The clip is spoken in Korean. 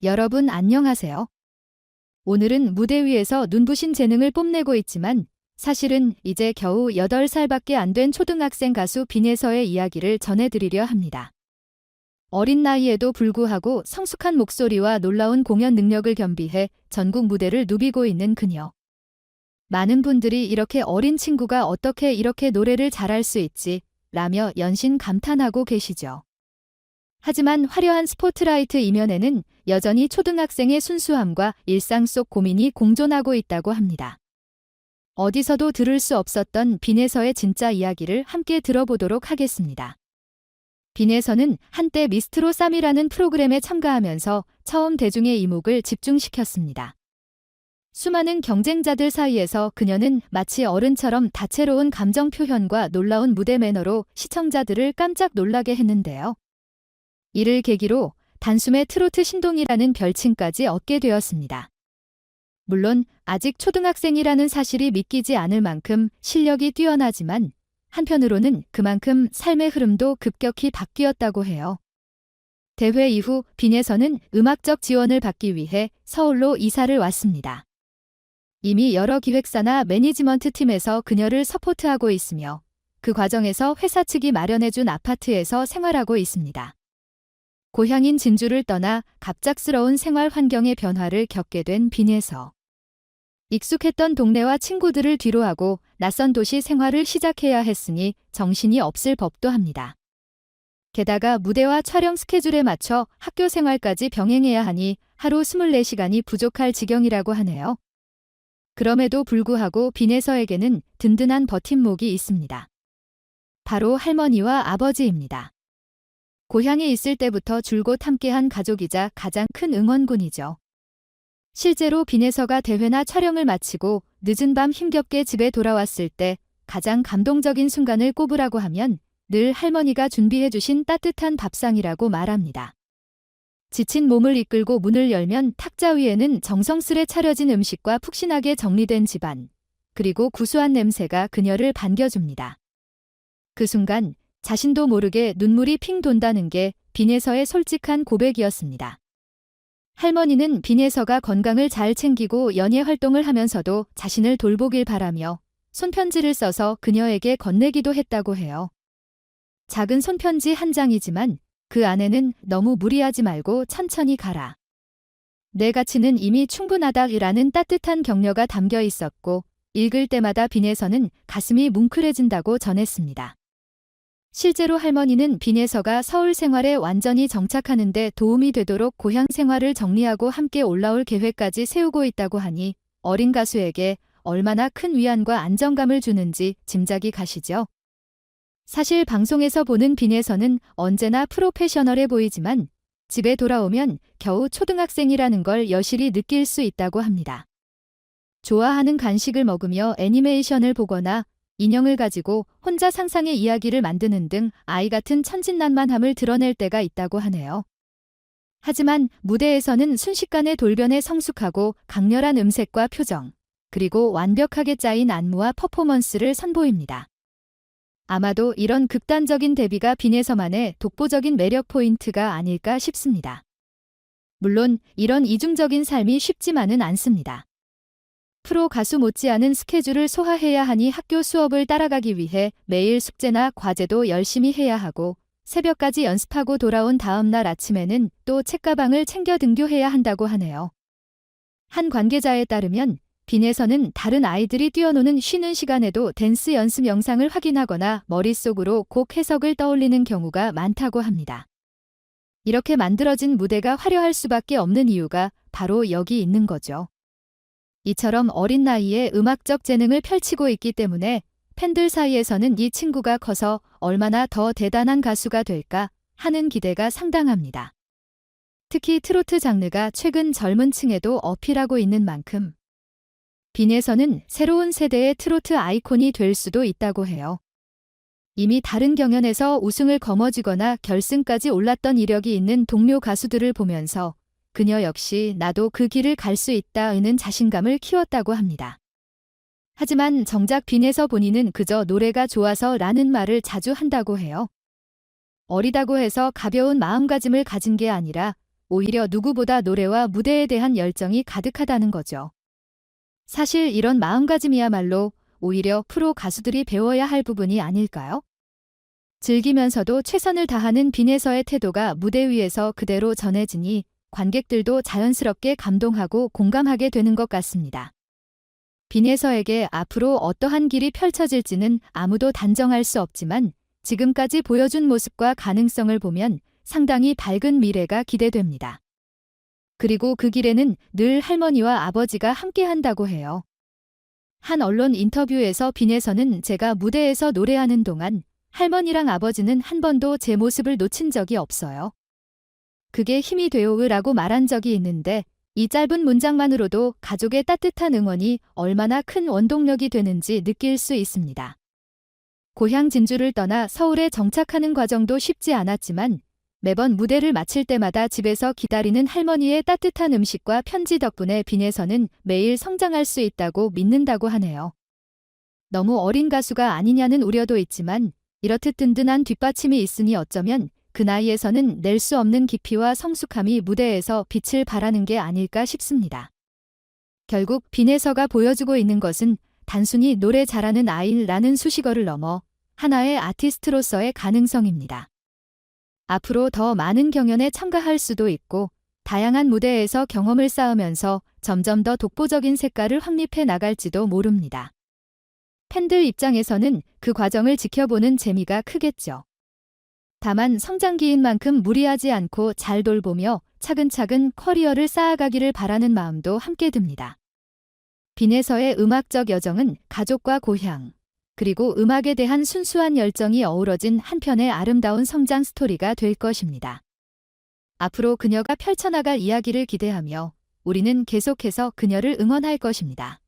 여러분 안녕하세요. 오늘은 무대 위에서 눈부신 재능을 뽐내고 있지만 사실은 이제 겨우 8살밖에 안 된 초등학생 가수 빈에서의 이야기를 전해드리려 합니다. 어린 나이에도 불구하고 성숙한 목소리와 놀라운 공연 능력을 겸비해 전국 무대를 누비고 있는 그녀. 많은 분들이 이렇게 어린 친구가 어떻게 이렇게 노래를 잘할 수 있지? 라며 연신 감탄하고 계시죠. 하지만 화려한 스포트라이트 이면에는 여전히 초등학생의 순수함과 일상 속 고민이 공존하고 있다고 합니다. 어디서도 들을 수 없었던 빈에서의 진짜 이야기를 함께 들어보도록 하겠습니다. 빈에서는 한때 미스트로 쌈이라는 프로그램에 참가하면서 처음 대중의 이목을 집중시켰습니다. 수많은 경쟁자들 사이에서 그녀는 마치 어른처럼 다채로운 감정 표현과 놀라운 무대 매너로 시청자들을 깜짝 놀라게 했는데요. 이를 계기로 단숨에 트로트 신동이라는 별칭까지 얻게 되었습니다. 물론 아직 초등학생이라는 사실이 믿기지 않을 만큼 실력이 뛰어나지만 한편으로는 그만큼 삶의 흐름도 급격히 바뀌었다고 해요. 대회 이후 빈에서는 음악적 지원을 받기 위해 서울로 이사를 왔습니다. 이미 여러 기획사나 매니지먼트 팀에서 그녀를 서포트하고 있으며 그 과정에서 회사 측이 마련해준 아파트에서 생활하고 있습니다. 고향인 진주를 떠나 갑작스러운 생활 환경의 변화를 겪게 된 빈에서. 익숙했던 동네와 친구들을 뒤로하고 낯선 도시 생활을 시작해야 했으니 정신이 없을 법도 합니다. 게다가 무대와 촬영 스케줄에 맞춰 학교 생활까지 병행해야 하니 하루 24시간이 부족할 지경이라고 하네요. 그럼에도 불구하고 빈에서에게는 든든한 버팀목이 있습니다. 바로 할머니와 아버지입니다. 고향에 있을 때부터 줄곧 함께한 가족이자 가장 큰 응원군이죠. 실제로 빈에서가 대회나 촬영을 마치고 늦은 밤 힘겹게 집에 돌아왔을 때 가장 감동적인 순간을 꼽으라고 하면 늘 할머니가 준비해주신 따뜻한 밥상이라고 말합니다. 지친 몸을 이끌고 문을 열면 탁자 위에는 정성스레 차려진 음식과 푹신하게 정리된 집안, 그리고 구수한 냄새가 그녀를 반겨줍니다. 그 순간 자신도 모르게 눈물이 핑 돈다는 게 빈에서의 솔직한 고백이었습니다. 할머니는 빈에서가 건강을 잘 챙기고 연예 활동을 하면서도 자신을 돌보길 바라며 손편지를 써서 그녀에게 건네기도 했다고 해요. 작은 손편지 한 장이지만 그 안에는 너무 무리하지 말고 천천히 가라. 내 가치는 이미 충분하다라는 따뜻한 격려가 담겨 있었고 읽을 때마다 빈에서는 가슴이 뭉클해진다고 전했습니다. 실제로 할머니는 빈에서가 서울 생활에 완전히 정착하는 데 도움이 되도록 고향 생활을 정리하고 함께 올라올 계획까지 세우고 있다고 하니 어린 가수에게 얼마나 큰 위안과 안정감을 주는지 짐작이 가시죠? 사실 방송에서 보는 빈에서는 언제나 프로페셔널해 보이지만 집에 돌아오면 겨우 초등학생이라는 걸 여실히 느낄 수 있다고 합니다. 좋아하는 간식을 먹으며 애니메이션을 보거나 인형을 가지고 혼자 상상의 이야기를 만드는 등 아이 같은 천진난만함을 드러낼 때가 있다고 하네요. 하지만 무대에서는 순식간에 돌변해 성숙하고 강렬한 음색과 표정, 그리고 완벽하게 짜인 안무와 퍼포먼스를 선보입니다. 아마도 이런 극단적인 대비가 빈에서만의 독보적인 매력 포인트가 아닐까 싶습니다. 물론 이런 이중적인 삶이 쉽지만은 않습니다. 프로 가수 못지않은 스케줄을 소화해야 하니 학교 수업을 따라가기 위해 매일 숙제나 과제도 열심히 해야 하고 새벽까지 연습하고 돌아온 다음 날 아침에는 또 책가방을 챙겨 등교해야 한다고 하네요. 한 관계자에 따르면 빈에서는 다른 아이들이 뛰어노는 쉬는 시간에도 댄스 연습 영상을 확인하거나 머릿속으로 곡 해석을 떠올리는 경우가 많다고 합니다. 이렇게 만들어진 무대가 화려할 수밖에 없는 이유가 바로 여기 있는 거죠. 이처럼 어린 나이에 음악적 재능을 펼치고 있기 때문에 팬들 사이에서는 이 친구가 커서 얼마나 더 대단한 가수가 될까 하는 기대가 상당합니다. 특히 트로트 장르가 최근 젊은 층에도 어필하고 있는 만큼 빈에서는 새로운 세대의 트로트 아이콘이 될 수도 있다고 해요. 이미 다른 경연에서 우승을 거머쥐거나 결승까지 올랐던 이력이 있는 동료 가수들을 보면서 그녀 역시 나도 그 길을 갈 수 있다는 자신감을 키웠다고 합니다. 하지만 정작 빈에서 본인은 그저 노래가 좋아서 라는 말을 자주 한다고 해요. 어리다고 해서 가벼운 마음가짐을 가진 게 아니라 오히려 누구보다 노래와 무대에 대한 열정이 가득하다는 거죠. 사실 이런 마음가짐이야말로 오히려 프로 가수들이 배워야 할 부분이 아닐까요? 즐기면서도 최선을 다하는 빈에서의 태도가 무대 위에서 그대로 전해지니 관객들도 자연스럽게 감동하고 공감하게 되는 것 같습니다. 빈에서에게 앞으로 어떠한 길이 펼쳐질지는 아무도 단정할 수 없지만 지금까지 보여준 모습과 가능성을 보면 상당히 밝은 미래가 기대됩니다. 그리고 그 길에는 늘 할머니와 아버지가 함께한다고 해요. 한 언론 인터뷰에서 빈에서는 제가 무대에서 노래하는 동안 할머니랑 아버지는 한 번도 제 모습을 놓친 적이 없어요. 그게 힘이 돼요라고 말한 적이 있는데 이 짧은 문장만으로도 가족의 따뜻한 응원이 얼마나 큰 원동력이 되는지 느낄 수 있습니다. 고향 진주를 떠나 서울에 정착하는 과정도 쉽지 않았지만 매번 무대를 마칠 때마다 집에서 기다리는 할머니의 따뜻한 음식과 편지 덕분에 빈에서는 매일 성장할 수 있다고 믿는다고 하네요. 너무 어린 가수가 아니냐는 우려도 있지만 이렇듯 든든한 뒷받침이 있으니 어쩌면 그 나이에서는 낼 수 없는 깊이와 성숙함이 무대에서 빛을 발하는 게 아닐까 싶습니다. 결국 빈에서가 보여주고 있는 것은 단순히 노래 잘하는 아이라는 수식어를 넘어 하나의 아티스트로서의 가능성입니다. 앞으로 더 많은 경연에 참가할 수도 있고 다양한 무대에서 경험을 쌓으면서 점점 더 독보적인 색깔을 확립해 나갈지도 모릅니다. 팬들 입장에서는 그 과정을 지켜보는 재미가 크겠죠. 다만 성장기인 만큼 무리하지 않고 잘 돌보며 차근차근 커리어를 쌓아가기를 바라는 마음도 함께 듭니다. 빈에서의 음악적 여정은 가족과 고향, 그리고 음악에 대한 순수한 열정이 어우러진 한편의 아름다운 성장 스토리가 될 것입니다. 앞으로 그녀가 펼쳐나갈 이야기를 기대하며 우리는 계속해서 그녀를 응원할 것입니다.